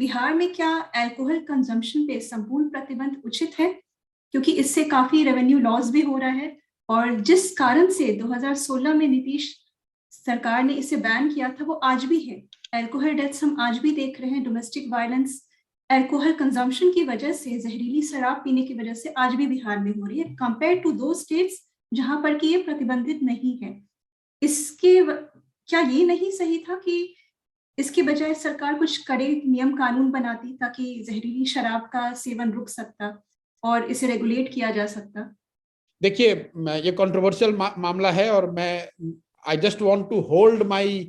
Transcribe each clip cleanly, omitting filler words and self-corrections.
बिहार में क्या alcohol consumption पे संपूर्ण प्रतिबंध उचित है? क्योंकि इससे काफी रेवेन्यू लॉस भी हो रहा है, और जिस कारण से 2016 में नीतीश सरकार ने इसे बैन किया था वो आज भी है। अल्कोहल डेथ्स हम आज भी देख रहे हैं, डोमेस्टिक वायलेंस अल्कोहल कंजम्पशन की वजह से, जहरीली शराब पीने की वजह से आज भी बिहार में हो रही है, कंपेयर टू दो स्टेट्स जहां पर कि ये प्रतिबंधित नहीं है। क्या ये नहीं सही था कि इसके बजाय सरकार कुछ कड़े नियम कानून बनाती ताकि जहरीली शराब का सेवन रुक सकता और इसे रेगुलेट किया जा सकता? देखिए, ये कंट्रोवर्शियल मामला है और मैं I just want to hold my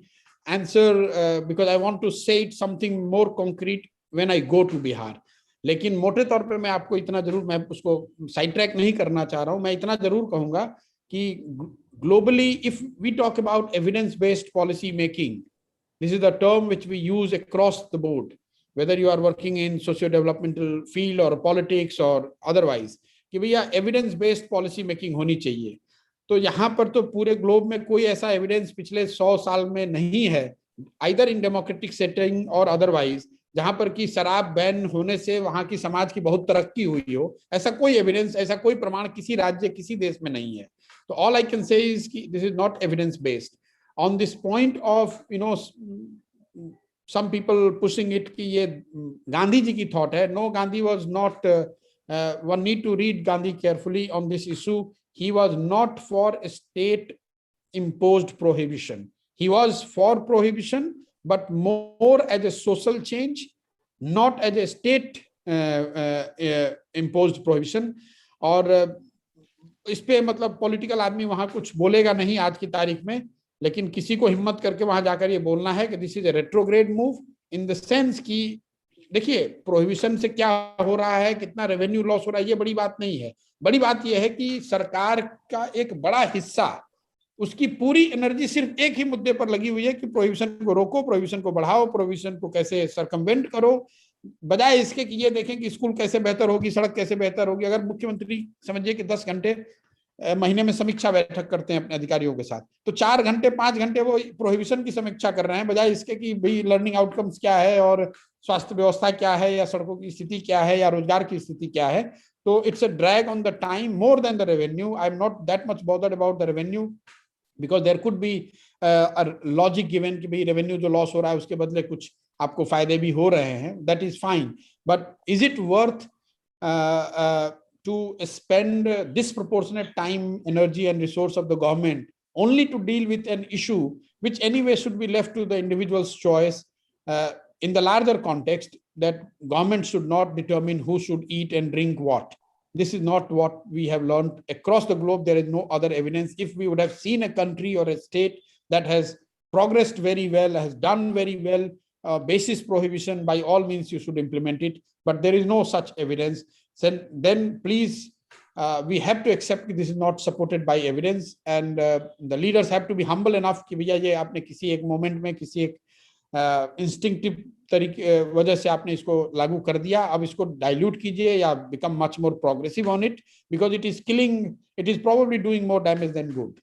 answer because I want to say it something more concrete when I go to Bihar. लेकिन मोटे तौर पे मैं आपको इतना जरूर, मैं उसको साइड ट्रैक नहीं करना चाह रहा हूं, मैं इतना जरूर कहूंगा कि globally if we talk about evidence based policy making, this is the term which we use across the board, whether you are working in socio-developmental field or politics or otherwise, कि भैया एविडेंस बेस्ड पॉलिसी मेकिंग होनी चाहिए। तो यहाँ पर तो पूरे globe में कोई ऐसा एविडेंस पिछले 100 साल में नहीं है, आइदर इन डेमोक्रेटिक सेटिंग और अदरवाइज, जहां पर कि शराब बैन होने से वहां की समाज की बहुत तरक्की हुई हो। ऐसा कोई एविडेंस, ऐसा कोई प्रमाण किसी राज्य, किसी देश में नहीं है। तो all I can say is कि this is not evidence based. On this point of, some people pushing it कि ये गांधी जी की thought है, no, Gandhi was not, one need to read Gandhi carefully on this issue. He was not for a state imposed prohibition. He was for prohibition, but more as a social change, not as a state imposed prohibition. और इस पे मतलब political आदमी वहां कुछ बोलेगा नहीं आज की तारीख में, लेकिन किसी को हिम्मत करके वहां जाकर ये बोलना है कि this is a retrograde move in the sense कि देखिए, प्रोहिबिशन से क्या हो रहा है, कितना रेवेन्यू लॉस हो रहा है, ये बड़ी बात नहीं है। बड़ी बात यह है कि सरकार का एक बड़ा हिस्सा, उसकी पूरी एनर्जी सिर्फ एक ही मुद्दे पर लगी हुई है कि प्रोहिबिशन को रोको, प्रोहिबिशन को बढ़ाओ, प्रोहिबिशन को कैसे सरकमवेंट करो, बजाय इसके कि ये देखें कि स्कूल कैसे बेहतर होगी, सड़क कैसे बेहतर होगी। अगर मुख्यमंत्री समझिए कि 10 घंटे महीने में समीक्षा बैठक करते हैं अपने अधिकारियों के साथ, तो 4 घंटे 5 घंटे वो प्रोहिबिशन की समीक्षा कर रहे हैं, बजाय इसके कि भाई लर्निंग आउटकम्स क्या है और स्वास्थ्य व्यवस्था क्या है या सड़कों की स्थिति क्या है या रोजगार की स्थिति क्या है। तो it's a drag on the time more than the revenue. I am not that much bothered about the revenue because there could be logic given कि भाई रेवेन्यू जो लॉस हो रहा है उसके बदले कुछ आपको फायदे भी हो रहे हैं, that is fine. But is it worth to spend disproportionate time, energy and resource of the government only to deal with an issue which anyway should be left to the individual's choice, in the larger context that government should not determine who should eat and drink what. This is not what we have learned across the globe. There is no other evidence. If we would have seen a country or a state that has progressed very well, has done very well, basis prohibition, by all means you should implement it, but there is no such evidence. Then please, we have to accept that this is not supported by evidence, and the leaders have to be humble enough कि भैया ये आपने किसी एक moment में, किसी एक instinctive तरीके वजह से आपने इसको लागू कर दिया, अब इसको डाइल्यूट कीजिए या become much more progressive on it, because it is killing, it is probably doing more damage than good.